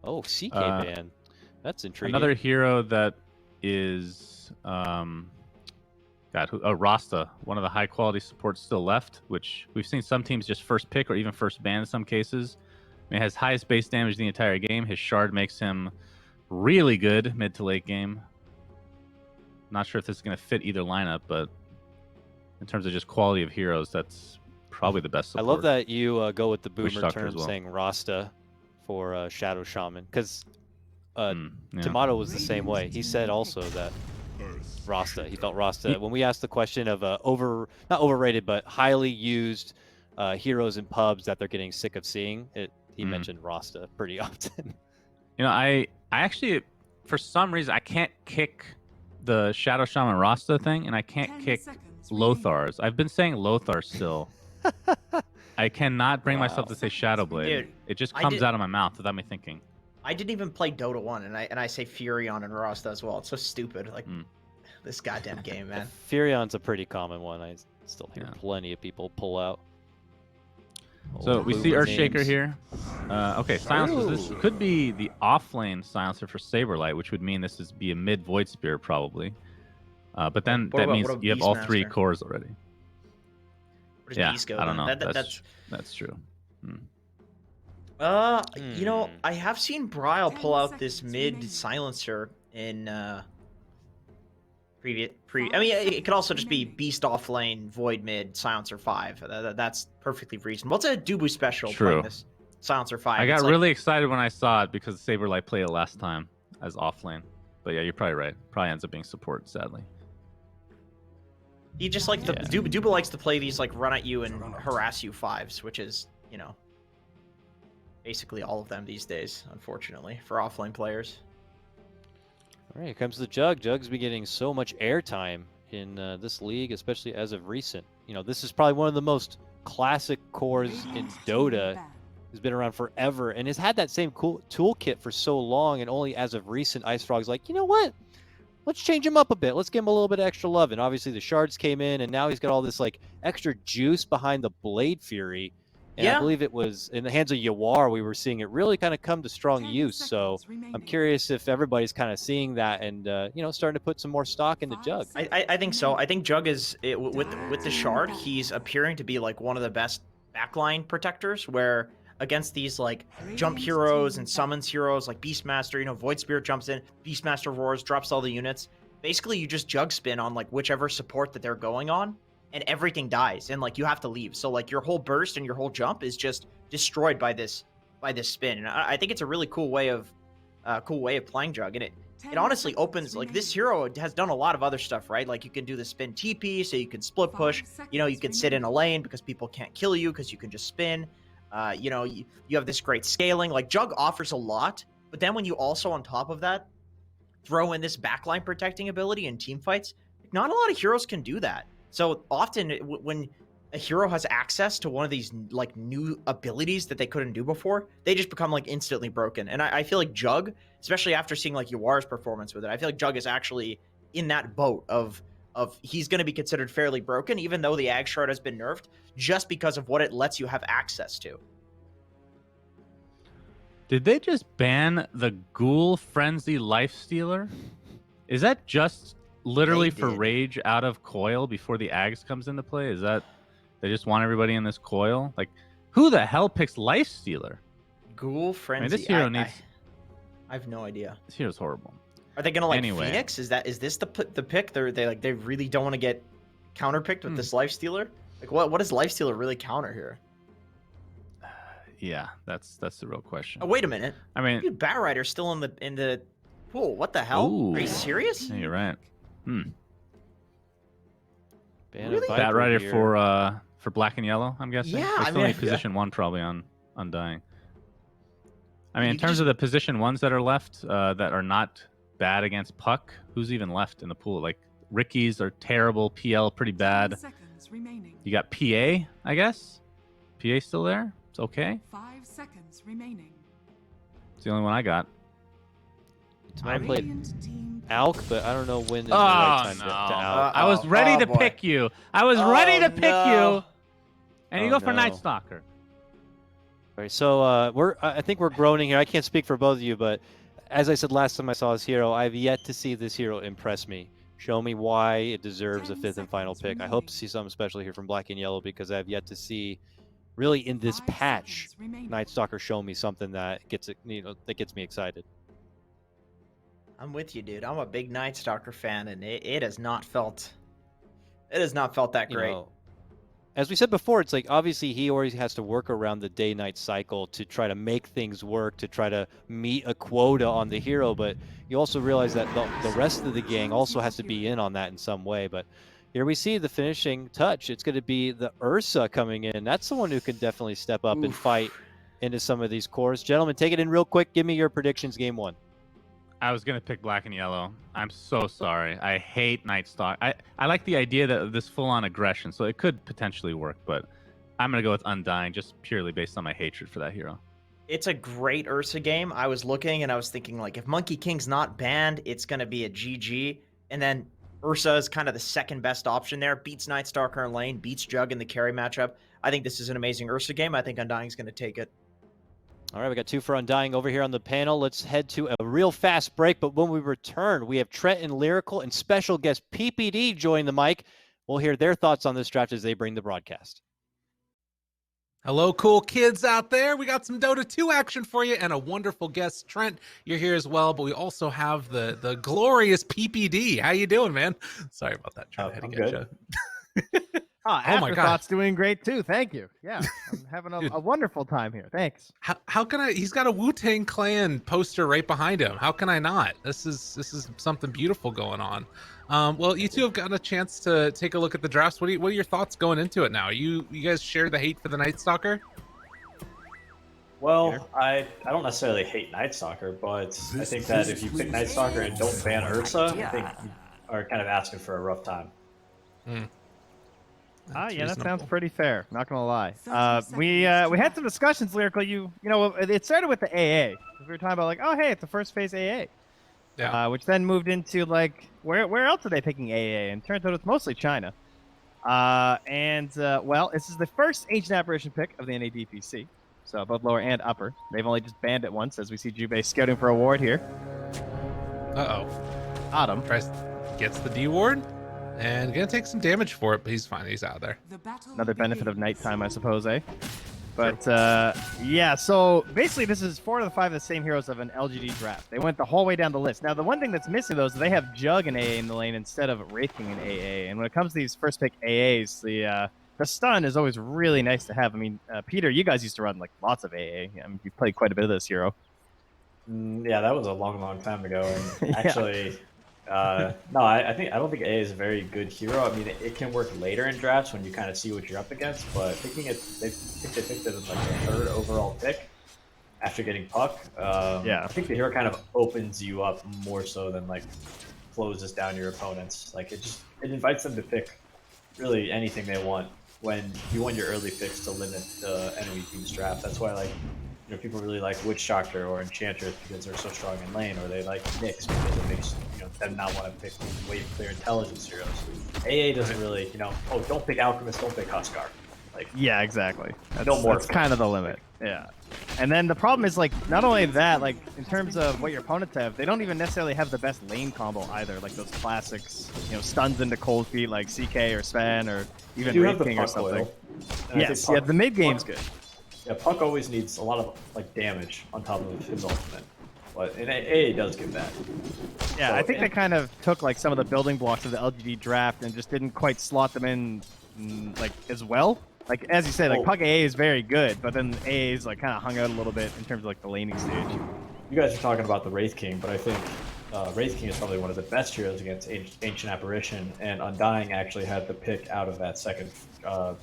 Oh, CK ban. That's intriguing. Another hero that is Rasta, one of the high quality supports still left, which we've seen some teams just first pick or even first ban in some cases. I mean, has highest base damage the entire game. His shard makes him really good mid to late game. Not sure if this is going to fit either lineup, but in terms of just quality of heroes, that's probably the best support. I love that you go with the boomer term well. saying Rasta for Shadow Shaman, because Tomato was the same way. He said also that Rasta. He felt Rasta. When we asked the question of not overrated, but highly used heroes in pubs that they're getting sick of seeing, he mentioned Rasta pretty often. You know, I actually, for some reason, I can't kick the Shadow Shaman Rasta thing, and I can't kick Lothar's. I've been saying Lothar still. I cannot bring myself to say Shadowblade. Dude, it just comes out of my mouth without me thinking. I didn't even play Dota 1, and I say Furion and Rasta as well. It's so stupid. Like, this goddamn game, man. Furion's a pretty common one. I still hear plenty of people pull out. So we see Earthshaker here. Okay, Silencer. This could be the off-lane Silencer for Saberlight, which would mean this is be a mid Void Spear probably. But then that means you have all 3 cores already. Yeah, I don't know. That's true. You know, I have seen Bryle pull out this mid Silencer in I mean, it could also just be Beast off lane, Void mid, Silencer 5. That's perfectly reasonable. It's a Dubu special playing this Silencer 5. I got really excited when I saw it because Saberlight played it last time as off lane. But yeah, you're probably right. Probably ends up being support, sadly. He just like Dubu likes to play these like run at you and harass you 5s, which is, you know, basically all of them these days, unfortunately, for offlane players. All right, here comes the Jug. Jug's been getting so much airtime in this league, especially as of recent. You know, this is probably one of the most classic cores in Dota. He's been around forever and has had that same cool toolkit for so long, and only as of recent, Ice Frog's like, you know what? Let's change him up a bit. Let's give him a little bit of extra love. And obviously the shards came in, and now he's got all this like extra juice behind the Blade Fury. And I believe it was in the hands of Yawar we were seeing it really kind of come to strong use. So I'm curious if everybody's kind of seeing that and, you know, starting to put some more stock into Jug. I think so. I think Jug is, with the shard, he's appearing to be like one of the best backline protectors, where against these like jump heroes and summons heroes like Beastmaster, you know, Void Spirit jumps in, Beastmaster roars, drops all the units. Basically, you just Jug spin on like whichever support that they're going on, and everything dies, and like you have to leave. So like your whole burst and your whole jump is just destroyed by this spin. And I think it's a really cool way of playing Jug. And it honestly opens, like, this hero has done a lot of other stuff, right? Like you can do the spin TP, so you can split push. You know, you can sit in a lane because people can't kill you because you can just spin. You know, you have this great scaling. Like Jug offers a lot, but then when you also on top of that throw in this backline protecting ability in team fights, not a lot of heroes can do that. So often when a hero has access to one of these like new abilities that they couldn't do before, they just become like instantly broken. And I feel like Jug, especially after seeing like Yawar's performance with it, I feel like Jug is actually in that boat of he's going to be considered fairly broken, even though the Ag Shard has been nerfed, just because of what it lets you have access to. Did they just ban the Ghoul Frenzy Lifestealer? Is that just literally for rage out of coil before the Ags comes into play? Is that they just want everybody in this coil? Like, who the hell picks Lifestealer? Ghoul Frenzy. I mean, this hero needs. I have no idea. This hero's horrible. Are they gonna like Phoenix? Is this the pick? They really don't want to get counterpicked with this Lifestealer. Like what does Lifestealer really counter here? Yeah, that's the real question. Oh, wait a minute. I mean, dude, Batrider's still in the pool. What the hell? Ooh. Are you serious? Yeah, you're right. Really? Batrider for black and yellow, I'm guessing. Yeah, I mean, position 1 probably on Undying. I mean, in terms of the position 1s that are left that are not bad against Puck, who's even left in the pool? Like Ricky's are terrible, PL pretty bad. You got PA, I guess. PA still there? It's okay. 5 seconds remaining. It's the only one I got. I played Alk, but I don't know when is the right time to Alk. I was ready to pick you. I was ready to pick you. And you go for Night Stalker. All right, so I think we're groaning here. I can't speak for both of you, but as I said last time I saw this hero, I've yet to see this hero impress me. Show me why it deserves a 5th and final pick. I hope to see something special here from Black and Yellow because I've yet to see, really in this 5 patch, seconds remaining. Night Stalker show me something that gets it, that gets me excited. I'm with you, dude. I'm a big Night Stalker fan, and it has not felt that You great. know, as we said before, it's like obviously he always has to work around the day-night cycle to try to make things work, to try to meet a quota on the hero, but you also realize that the rest of the gang also has to be in on that in some way. But here we see the finishing touch. It's going to be the Ursa coming in. That's the one who can definitely step up and fight into some of these cores. Gentlemen, take it in real quick. Give me your predictions game 1. I was gonna pick Black and Yellow. I'm so sorry. I hate Night Stalk. I like the idea that this full-on aggression, so it could potentially work, but I'm gonna go with Undying just purely based on my hatred for that hero. It's a great Ursa game. I was looking and I was thinking, like, if Monkey King's not banned, it's going to be a GG. And then Ursa is kind of the second best option there. Beats Night Stalker in lane, beats Jug in the carry matchup. I think this is an amazing Ursa game. I think Undying's going to take it. All right, we got 2 for Undying over here on the panel. Let's head to a real fast break, but when we return, we have Trent and Lyrical and special guest PPD join the mic. We'll hear their thoughts on this draft as they bring the broadcast. Hello, cool kids out there. We got some Dota 2 action for you and a wonderful guest. Trent, you're here as well, but we also have the glorious PPD. How you doing, man? Sorry about that. Trying to get you. Oh my God. doing great too. Thank you. Yeah, I'm having a wonderful time here. Thanks. How can I? He's got a Wu-Tang Clan poster right behind him. How can I not? This is something beautiful going on. Well, you two have gotten a chance to take a look at the drafts. What are your thoughts going into it now? You guys share the hate for the Night Stalker? Well, I don't necessarily hate Night Stalker, but I think that if you pick Night Stalker and don't ban Ursa, I think you are kind of asking for a rough time. Yeah, that sounds pretty fair. Not gonna lie. We had some discussions, Lyrical. You know, it started with the AA. We were talking about like, oh hey, it's the first phase AA. Yeah. Which then moved into like, where else are they picking AA? And turns out it's mostly China. Well, this is the first Ancient Apparition pick of the NA DPC. So above, lower, and upper. They've only just banned it once, as we see Jubei scouting for a ward here. Uh-oh. Autumn. Gets the D ward. And gonna take some damage for it, but he's fine. He's out of there. Another benefit of nighttime, I suppose, eh? But yeah, so basically this is 4 of the 5 of the same heroes of an LGD draft. They went the whole way down the list. Now the one thing that's missing though is they have Jug and AA in the lane instead of Wraith King and AA. And when it comes to these first pick AAs, the stun is always really nice to have. I mean, Peter, you guys used to run like lots of AA. I mean, you've played quite a bit of this hero. Yeah, that was a long time ago. And Yeah. actually, no, I don't think A is a very good hero. I mean, it can work later in drafts when you kind of see what you're up against. But picking it, they picked it as like the 3rd overall pick after getting Puck. Yeah. I think the hero kind of opens you up more so than like closes down your opponents. Like it invites them to pick really anything they want when you want your early picks to limit the enemy team's draft. That's why people really like Witch Doctor or Enchantress because they're so strong in lane, or they like Nyx because it makes them not want to pick way clear intelligence heroes. AA doesn't really, don't pick Alchemist, don't pick Huskar. Like, Yeah, exactly. more That's kind of the limit. Yeah. And then the problem is, like, not only that, like, in terms of what your opponents have, they don't even necessarily have the best lane combo either. Like those classics, stuns into cold feet like CK or Sven or even you have Wraith the King or Puck something. oil. And I Yes, think yeah, the mid game's Puck- good. Yeah, Puck always needs a lot of like damage on top of his ultimate, but in AA does give that. Yeah, So, I think they kind of took like some of the building blocks of the LGD draft and just didn't quite slot them in like as well. Like as you said, like Oh. Puck AA is very good, but then AA is like kind of hung out a little bit in terms of like the laning stage. You guys are talking about the Wraith King, but I think Wraith King is probably one of the best heroes against Ancient Apparition, and Undying actually had the pick out of that second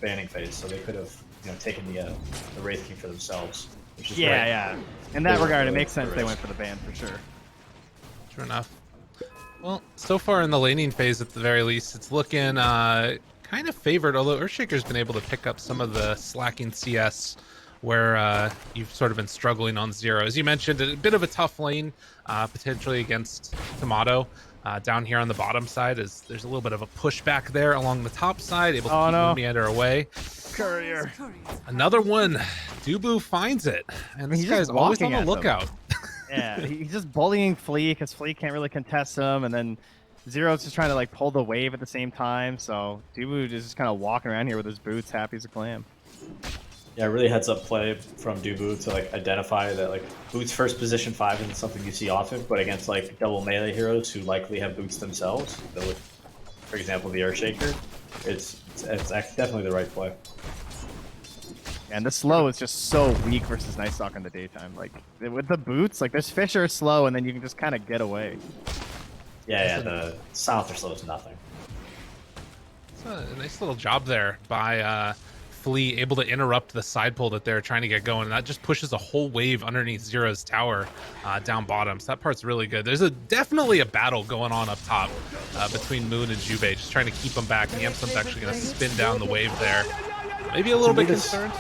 banning phase, so they could have taken the Wraith King for themselves. Which is great. Yeah. In that They regard, it were makes sense the they risk. went for the ban for sure. True enough. Well, so far in the laning phase, at the very least, it's looking kind of favored, although Earthshaker's been able to pick up some of the slacking CS where you've sort of been struggling on zero. As you mentioned, a bit of a tough lane, potentially against Tomato. Down here on the bottom side, there's a little bit of a pushback there along the top side, able to keep Meander away. Courier. Another one. Dubu finds it, and this He's guy's just always on walking the at them. lookout. Yeah, he's just bullying Flea because Flea can't really contest him, and then Zero's just trying to like pull the wave at the same time. So Dubu is just kind of walking around here with his boots, happy as a clam. Yeah, really heads up play from Dubu to like identify that like boots first position 5 isn't something you see often, but against like double melee heroes who likely have boots themselves, so with, for example, the Earthshaker, it's definitely the right play. And the slow is just so weak versus Night Stalker in the daytime. Like with the boots, like there's Fisher slow, and then you can just kind of get away. Yeah, the silencer slow is nothing. It's a nice little job there by Flea, able to interrupt the side pull that they're trying to get going, and that just pushes a whole wave underneath Zero's tower down bottom. So that part's really good. There's definitely a battle going on up top between Moon and Jubei, just trying to keep them back. And Yamsum's actually going to spin down the wave there. Maybe a little bit concerned.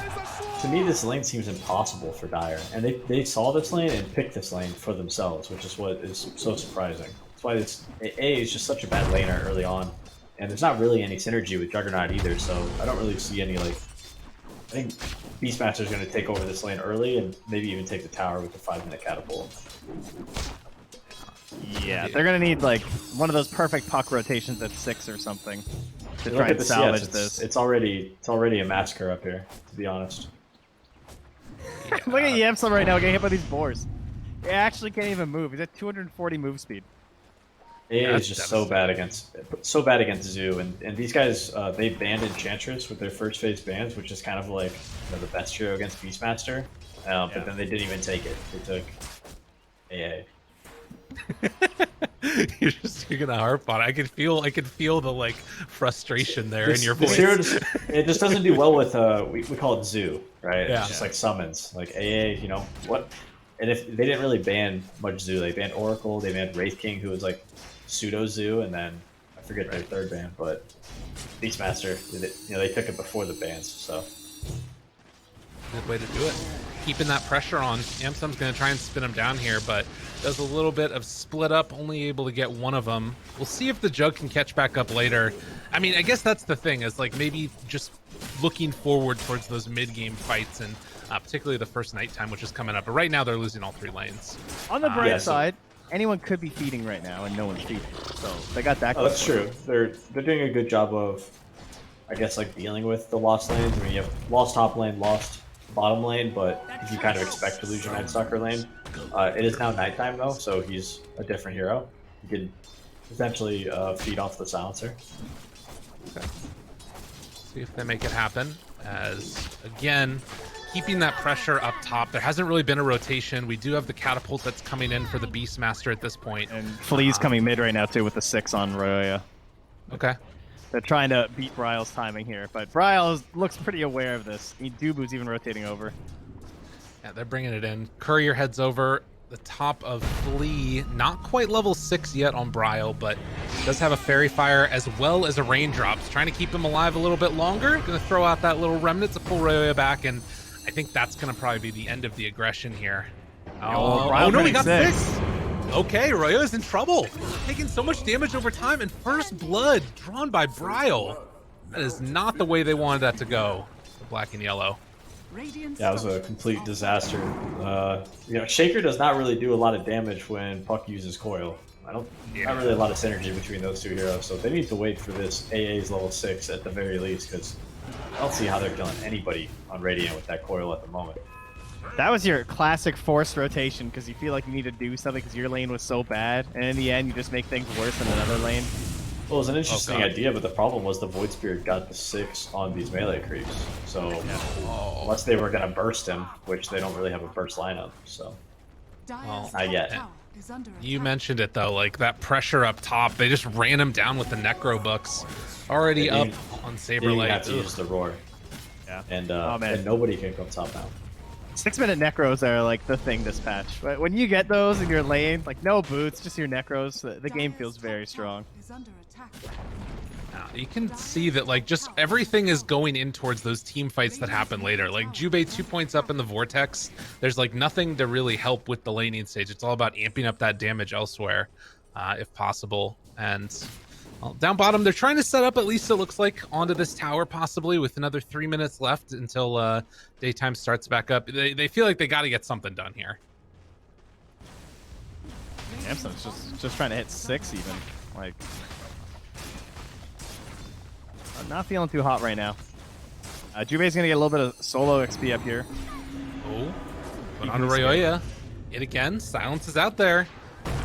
To me, this lane seems impossible for Dire, and they saw this lane and picked this lane for themselves, which is what is so surprising. That's why this A is just such a bad laner early on, and there's not really any synergy with Juggernaut either, so I don't really see any like. I think Beastmaster's going to take over this lane early and maybe even take the tower with the 5-minute catapult. Yeah, they're gonna need like one of those perfect puck rotations at 6 or something to try Look at and the salvage CS, this. it's already a massacre up here, to be honest. Look at Yamsum right now getting hit by these boars. He actually can't even move. He's at 240 move speed. AA is just so bad against Zoo, and these guys they banned Enchantress with their first phase bans, which is kind of like the best hero against Beastmaster. But then they didn't even take it. They took AA. You're gonna harp on it. I can feel the like frustration there in your voice. This hero it just doesn't do well with we call it Zoo, right? Yeah. It's just like summons, like AA. You know what? And if they didn't really ban much Zoo, they banned Oracle, they banned Wraith King, who was like pseudo Zoo, and then I forget their third ban, but Beastmaster, they took it before the bans, so. Good way to do it. Keeping that pressure on. Yamsum's going to try and spin him down here, but does a little bit of split up, only able to get one of them. We'll see if the Jug can catch back up later. I mean, I guess that's the thing, is like maybe just looking forward towards those mid-game fights, and particularly the first nighttime, which is coming up. But right now, they're losing all 3 lanes. On the bright Yeah, so- side, anyone could be feeding right now, and no one's feeding. So they got that. Oh, that's true. They're doing a good job of, I guess, like dealing with the lost lanes. I mean, you have lost top lane, lost bottom lane, but you kind of expect to lose your Night Stalker lane. It is now nighttime though, so he's a different hero. You can potentially feed off the silencer. Okay. See if they make it happen. As again, keeping that pressure up top. There hasn't really been a rotation. We do have the catapult that's coming in for the Beastmaster at this point. And Flea's coming mid right now too with the 6 on Roya. Okay. They're trying to beat Bryle's timing here, but Bryle looks pretty aware of this. Dubu's even rotating over. Yeah, they're bringing it in. Courier heads over the top of Flea. Not quite level 6 yet on Bryle, but does have a Fairy Fire as well as a Raindrops. Trying to keep him alive a little bit longer. Going to throw out that little remnant to pull Roya back, and I think that's going to probably be the end of the aggression here. Oh no, he got 6! Okay, Roya's in trouble. Taking so much damage over time, and first blood drawn by Bryle. That is not the way they wanted that to go. The black and yellow. Yeah, it was a complete disaster. Shaker does not really do a lot of damage when Puck uses Coil. Not really a lot of synergy between those 2 heroes, so they need to wait for this AA's level 6 at the very least, because I don't see how they're killing anybody on Radiant with that Coil at the moment. That was your classic forced rotation because you feel like you need to do something because your lane was so bad, and in the end you just make things worse in another lane. Well, it was an interesting idea, but the problem was the Void Spirit got the 6 on these melee creeps. So unless they were going to burst him, which they don't really have a burst lineup, so not yet. You mentioned it though, like that pressure up top. They just ran him down with the Necro Books. Already up on They didn't Saberlight. have to use the roar. Yeah. And nobody can come top now. 6-minute Necros are like the thing this patch. But when you get those in your lane, like no boots, just your Necros, the game feels very strong. You can see that like just everything is going in towards those team fights that happen later. Like Jubei 2 points up in the Vortex. There's like nothing to really help with the laning stage. It's all about amping up that damage elsewhere, if possible. And Well, down bottom, they're trying to set up, at least it looks like, onto this tower, possibly, with another 3 minutes left until daytime starts back up. They feel like they got to get something done here. Samson's just trying to hit 6 even. Like, I'm not feeling too hot right now. Jubei's gonna get a little bit of solo XP up here. Oh, but on Royoya, yet again, silence is out there.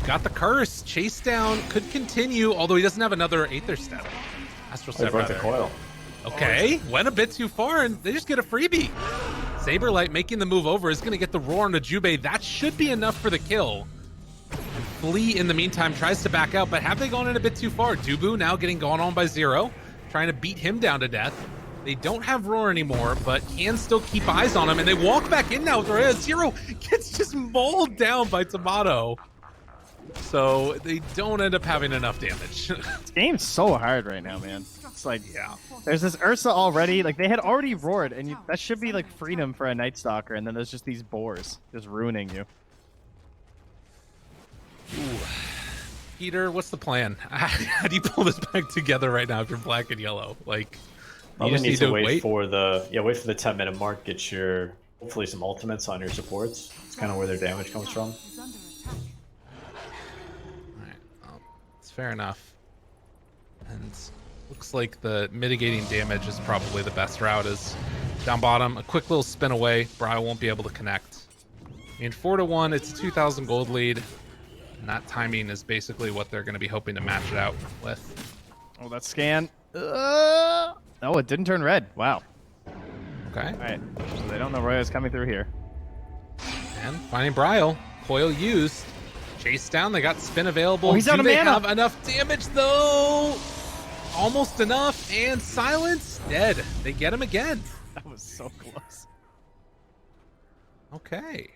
Got the curse, chase down, could continue, although he doesn't have another Aether Step. Astral They Step, broke the rather. coil. Okay, went a bit too far, and they just get a freebie. Saberlight making the move over is going to get the roar onto Jubei. That should be enough for the kill. And Flea, in the meantime, tries to back out, but have they gone in a bit too far? Dubu now getting gone on by Zero, trying to beat him down to death. They don't have roar anymore, but can still keep eyes on him, and they walk back in now with Roya. Zero gets just mauled down by Tomato. So they don't end up having enough damage. This game's so hard right now, man. It's like, Yeah. there's this Ursa already. Like, they had already roared, and that should be like freedom for a Night Stalker, and then there's just these boars just ruining you. Ooh. Peter, what's the plan? How do you pull this back together right now if you're black and yellow? Like, you Probably just need need to to wait wait? for the 10-minute mark. Get your hopefully some ultimates on your supports. It's kind of where their damage comes from. Is under attack. Alright, well, it's fair enough. And looks like the mitigating damage is probably the best route. Is down bottom, a quick little spin away. Brio won't be able to connect. I mean, 4-1, it's a 2,000 gold lead. And that timing is basically what they're going to be hoping to match it out with. Oh, that scan. Oh, it didn't turn red. Wow. Okay. All right. So they don't know Roya's coming through here. And finding Brio. Coil used. Chase down. They got spin available. Oh, he's out Do of they mana. have enough damage, though? Almost enough. And Silence dead. They get him again. That was so close. Okay.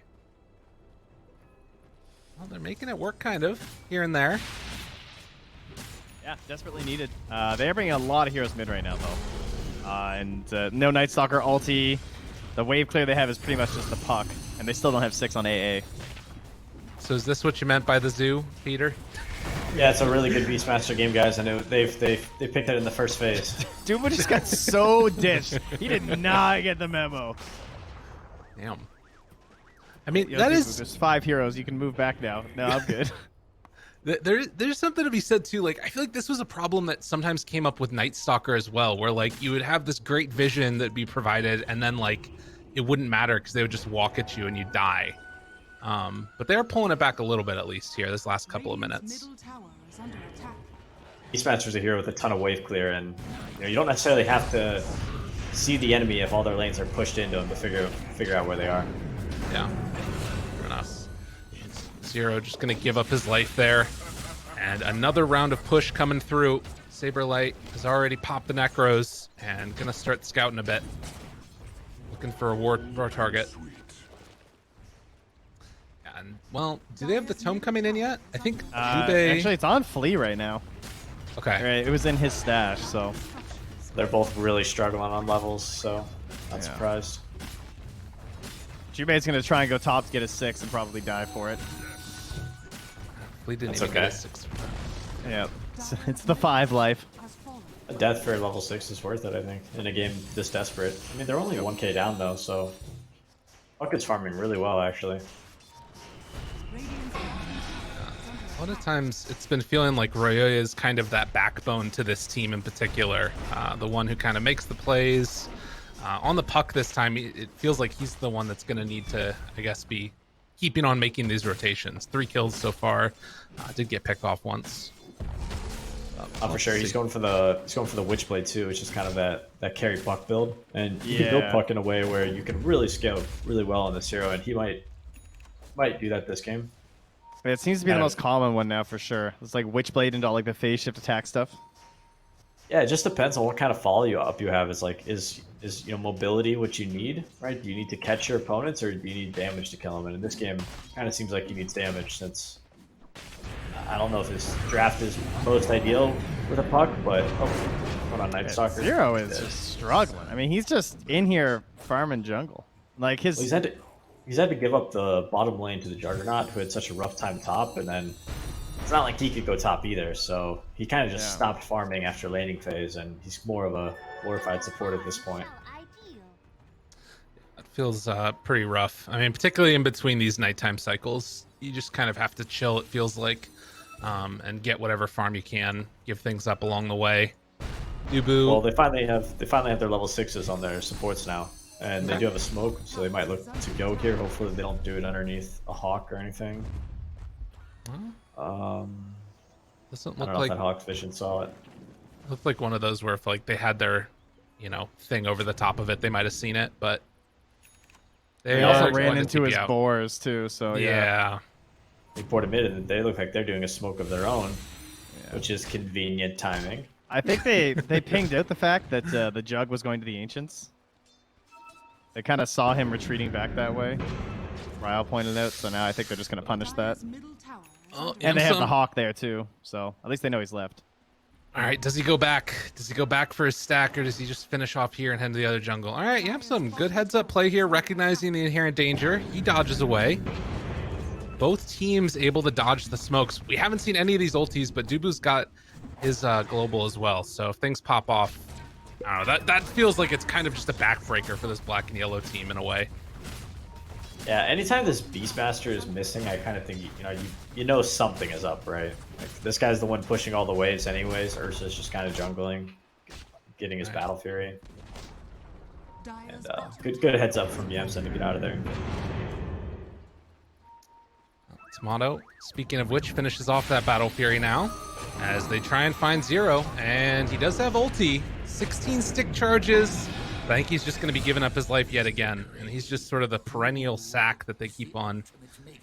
Well, they're making it work kind of here and there. Yeah, desperately needed. They are bringing a lot of heroes mid right now, though. And no Night Stalker ulti. The wave clear they have is pretty much just the puck, and they still don't have 6 on AA. So is this what you meant by the zoo, Peter? Yeah, it's a really good Beastmaster game, guys. I know they picked it in the first phase. Duba just got so dished. He did not get the memo. Damn. I mean, Yo, that Dubu, is... There's 5 heroes. You can move back now. No, I'm good. There's something to be said too. Like, I feel like this was a problem that sometimes came up with Night Stalker as well, where like you would have this great vision that'd be provided, and then like it wouldn't matter because they would just walk at you and you die. But they're pulling it back a little bit at least here this last couple of minutes. Middle tower is under attack. Beastmaster's a hero with a ton of wave clear, and you don't necessarily have to see the enemy if all their lanes are pushed into them to figure out where they are. Yeah, fair enough. Zero just gonna give up his life there, and another round of push coming through. Saberlight has already popped the Necros and gonna start scouting a bit, looking for a war target. And well, do they have the tome coming in yet? I think Jubei. Actually, it's on Flea right now. Okay. Right, it was in his stash, so. They're both really struggling on levels, so not surprised. Jubei's gonna try and go top to get a 6 and probably die for it. We didn't That's even get a okay. 6. Yeah, it's the 5 life. Has fallen. A death for level 6 is worth it, I think, in a game this desperate. I mean, they're only 1k down though, so Bucket's farming really well actually. Radiant's A lot of times it's been feeling like Royoya is kind of that backbone to this team in particular. The one who kind of makes the plays. On the puck this time, it feels like he's the one that's going to need to, I guess, be keeping on making these rotations. 3 kills so far. Did get picked off once. For sure, he's going for the Witchblade too, which is kind of that carry puck build, and you can build Yeah. puck in a way where you can really scale really well on this hero, and he might do that this game. It seems to be the most common one now for sure. It's like Witchblade into all like the phase shift attack stuff. Yeah, it just depends on what kind of follow up you have. Is like is mobility what you need, right? Do you need to catch your opponents, or do you need damage to kill them? And in this game, kind of seems like he needs damage, since I don't know if his draft is most ideal with a puck, but hold on, Night Stalker. Zero is just struggling. I mean, he's just in here farming jungle. Like his. Well, he's had to give up the bottom lane to the Juggernaut, who had such a rough time top, and then it's not like he could go top either. So he kind of just Yeah. stopped farming after laning phase, and he's more of a glorified support at this point. It feels pretty rough. I mean, particularly in between these nighttime cycles, you just kind of have to chill, it feels like, and get whatever farm you can, give things up along the way. Dubu. Well, they finally have their level 6s on their supports now, and they Okay. do have a smoke, so they might look to go here. Hopefully, they don't do it underneath a hawk or anything. Doesn't I look don't know like if that hawk vision saw it. looked like one of those where if like they had their, thing over the top of it, they might have seen it, but They they also are ran going to into TP his out. boars too, so Yeah. They port admitted that they look like they're doing a smoke of their own, which is convenient timing. I think they pinged out the fact that the Jug was going to the Ancients. They kind of saw him retreating back that way. Ryle pointed out, so now I think they're just going to punish that. Dire's middle tower is Oh, under And they have the Yamsum. Hawk there too, so at least they know he's left. All right, does he go back? Does he go back for his stack, or does he just finish off here and head to the other jungle? All right, some good heads-up play here, recognizing the inherent danger. He dodges away. Both teams able to dodge the smokes. We haven't seen any of these ultis, but Dubu's got his global as well. So if things pop off, I don't know. That feels like it's kind of just a backbreaker for this black and yellow team in a way. Yeah, anytime this Beastmaster is missing, I kind of think you know something is up, right? Like, this guy's the one pushing all the waves, anyways. Ursa's just kind of jungling, getting his Right. Battle Fury, Dire's and bottom good heads up from Yamsen to get out of there. Tomato, speaking of which, finishes off that Battle Fury now as they try and find Zero, and he does have ulti. 16 stick charges. I think he's just going to be giving up his life yet again, and he's just sort of the perennial sack that they keep on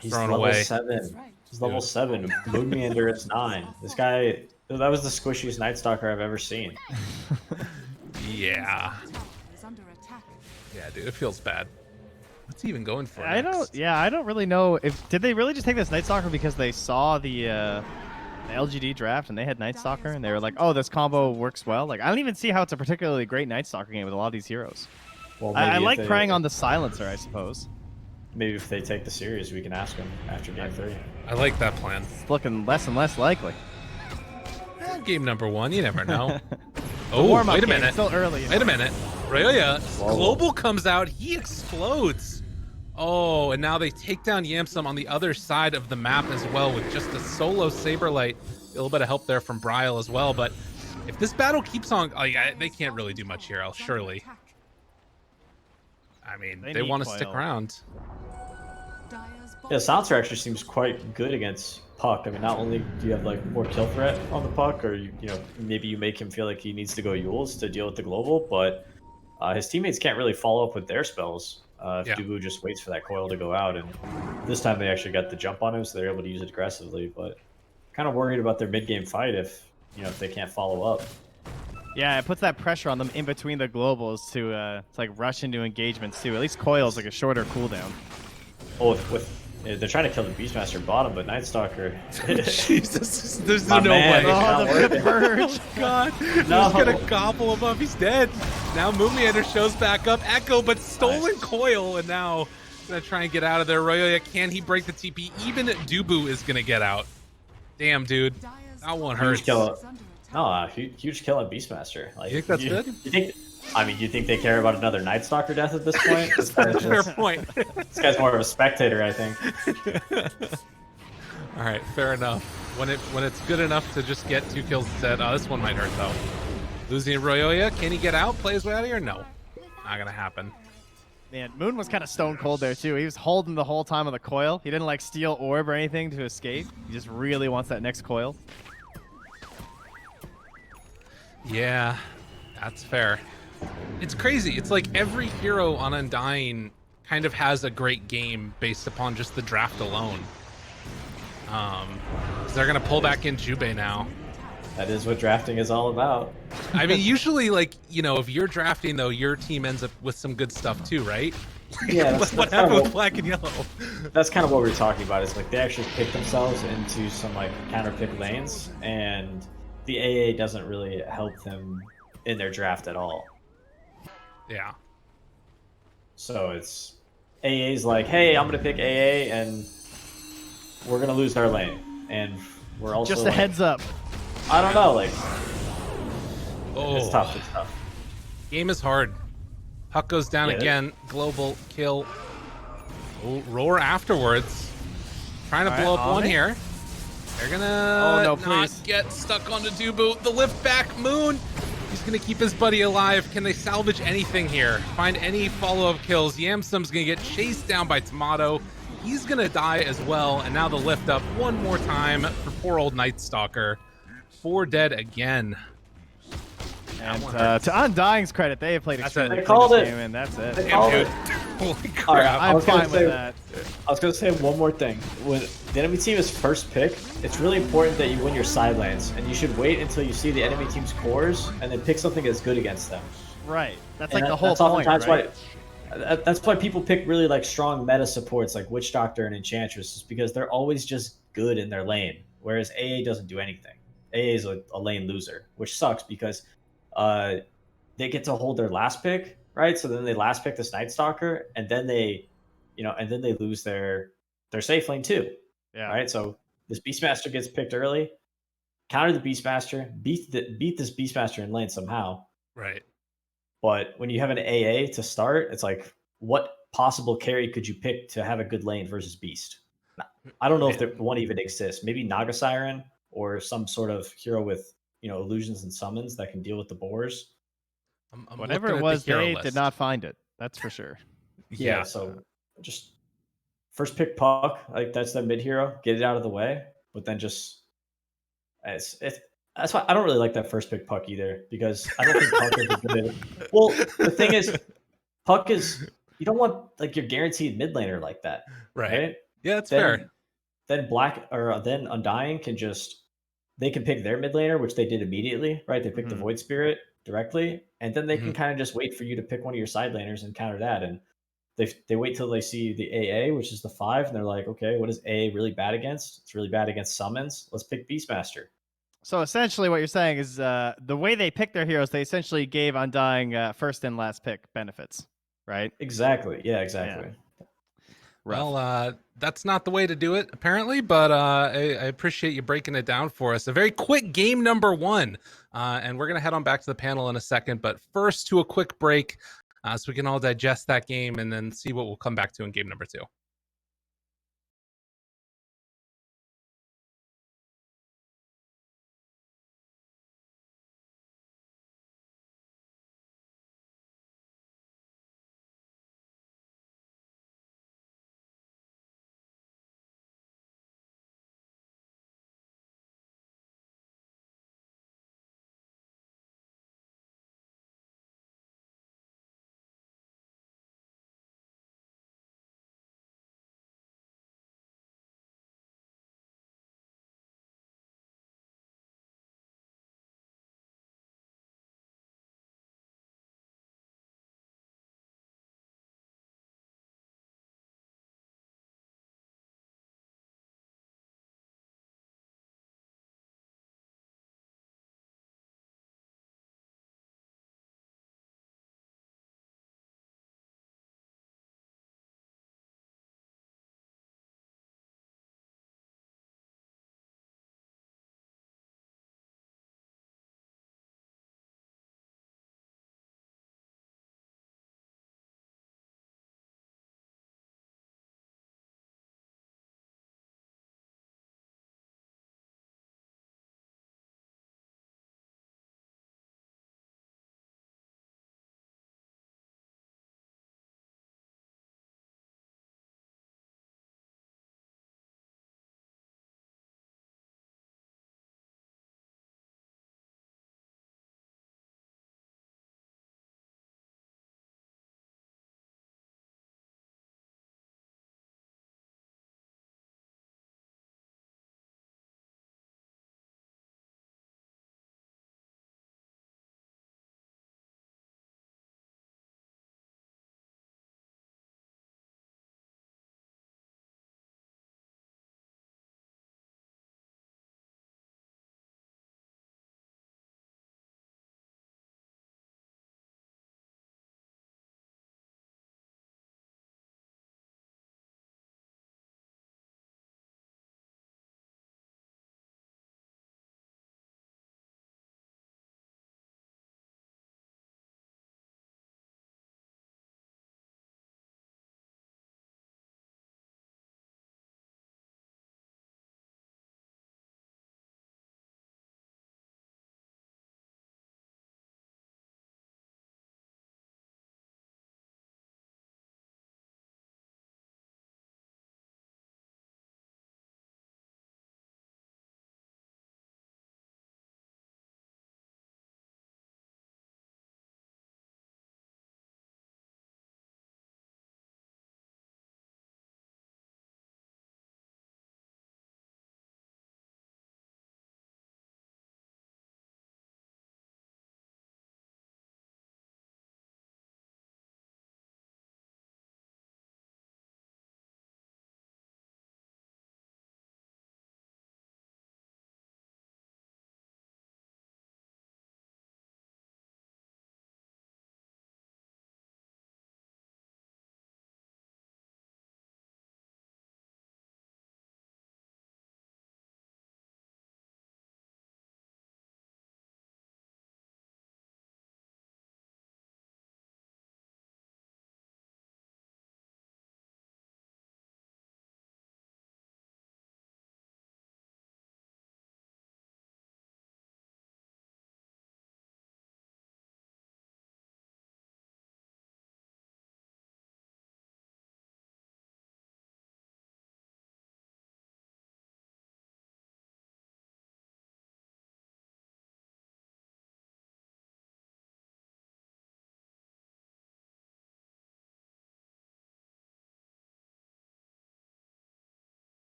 He's throwing level away. 7. He's level 7. Moon Meander is 9. This guy, that was the squishiest Night Stalker I've ever seen. Yeah. tower is under attack. Yeah, dude, it feels bad. What's he even going for I next? don't really know if did they really just take this Night Stalker because they saw the LGD draft and they had Night Stalker and they were like, oh, this combo works well. Like I don't even see how it's a particularly great Night Stalker game with a lot of these heroes. Well, I if like they- preying on the silencer, I suppose. Maybe if they take the series, we can ask him after game 3. I like that plan. It's looking less and less likely. Game number 1, you never know. Oh, Warm-up wait a game, minute. Still early. Wait a minute. Ryoya, Whoa. Global comes out. He explodes. Oh, and now they take down Yamsum on the other side of the map as well with just a solo Saberlight. A little bit of help there from Bryle as well. But if this battle keeps on, they can't really do much here, Under surely. attack. I mean, They they need want to stick Coil. around. Dire's Yeah, bottom Silencer actually seems quite good against Puck. I mean, not only do you have like more kill threat on the Puck, or maybe you make him feel like he needs to go Yules to deal with the global, but his teammates can't really follow up with their spells. If Yeah. Dubu just waits for that coil to go out, and this time they actually got the jump on him, so they're able to use it aggressively. But kind of worried about their mid game fight if they can't follow up. Yeah, it puts that pressure on them in between the globals to like rush into engagements too. At least Coil's like a shorter cooldown. Oh, they're trying to kill the Beastmaster bottom, but Night Stalker. Jesus, there's My no man, way. it's not Oh, the working. purge. God, No. he's gonna gobble him up. He's dead. Now Moomiander shows back up. Echo, but stolen coil, and now gonna try and get out of there. Ryoya, can he break the TP? Even Dubu is gonna get out. Damn, dude, Dire's that one bottom hurts. kill. is under attack. No, huge kill on Beastmaster. Like, You think that's good? You think? I mean, you think they care about another Night Stalker death at this point? This That's a guy's, fair just- point. this guy's more of a spectator, I think. All right, fair enough. When it's good enough to just get 2 kills instead. Oh, this one might hurt though. Losing Ryoya, can he get out? Play his way out of here? No, not gonna happen. Man, Moon was kind of stone cold there too. He was holding the whole time of the coil. He didn't like steal orb or anything to escape. He just really wants that next coil. Yeah, that's fair. It's crazy. It's like every hero on Undying kind of has a great game based upon just the draft alone. 'Cause they're gonna pull back in Jubei now. That is what drafting is all about. I mean, usually, like, if you're drafting though, your team ends up with some good stuff too, right? Yeah, what happened with Black and Yellow? That's kind of what we were talking about. Is like they actually pick themselves into some like counter pick lanes, and the AA doesn't really help them in their draft at all. Yeah. So it's AA's like, hey, I'm gonna pick AA, and we're gonna lose our lane. And we're also Just a like, heads up. I don't know, like Oh, it's tough. It's tough. game is hard. Puck goes down Yeah. again. Global kill. Oh, roar afterwards. Trying to All right, blow up on one it. here. They're gonna Oh, no, not please. get stuck onto Dubu. The lift back, Moon. He's gonna keep his buddy alive. Can they salvage anything here? Find any follow-up kills? Yamsum's gonna get chased down by Tomato. He's gonna die as well. And now the lift up one more time for poor old Night Stalker. 4 dead again. And one hurts. to Undying's credit, they have played That's extremely it. They clean called this it. game, and that's it. They Damn, called dude. it. Holy All right, crap. I'm was gonna fine with say- that. I was gonna say one more thing. When the enemy team is first pick, it's really important that you win your side lanes, and you should wait until you see the enemy team's cores and then pick something that's good against them. Right. That's And like the that- whole that's point, oftentimes right? That's why people pick really like strong meta supports like Witch Doctor and Enchantress, is because they're always just good in their lane, whereas AA doesn't do anything. AA is a lane loser, which sucks because they get to hold their last pick, right? So then they last pick this Night Stalker, and then they, and then they lose their safe lane too, Yeah. right? So this Beastmaster gets picked early, counter the Beastmaster, beat this Beastmaster in lane somehow. Right. But when you have an AA to start, it's like, what possible carry could you pick to have a good lane versus Beast? I don't know if one even exists. Maybe Naga Siren or some sort of hero with illusions and summons that can deal with the boars. I'm Whatever looking it at was, the hero they list. did not find it. That's for sure. Yeah. So just first pick Puck, like that's the mid hero, get it out of the way. But then just that's why I don't really like that first pick Puck either, because I don't think Puck is a good. Well, the thing is, Puck is, you don't want like your guaranteed mid laner like that, right? Yeah, that's fair. Then then Undying can they can pick their mid laner, which they did immediately, right? They picked the Void Spirit directly, and then they can kind of just wait for you to pick one of your side laners and counter that. And they wait till they see the AA, which is the 5, and they're like, okay, what is AA really bad against? It's really bad against summons. Let's pick Beastmaster. So essentially, what you're saying is the way they picked their heroes, they essentially gave Undying first and last pick benefits, right? Exactly. Yeah, exactly. Yeah. Well, that's not the way to do it, apparently, but I appreciate you breaking it down for us. A very quick game number 1, and we're going to head on back to the panel in a second, but first to a quick break so we can all digest that game and then see what we'll come back to in game number 2.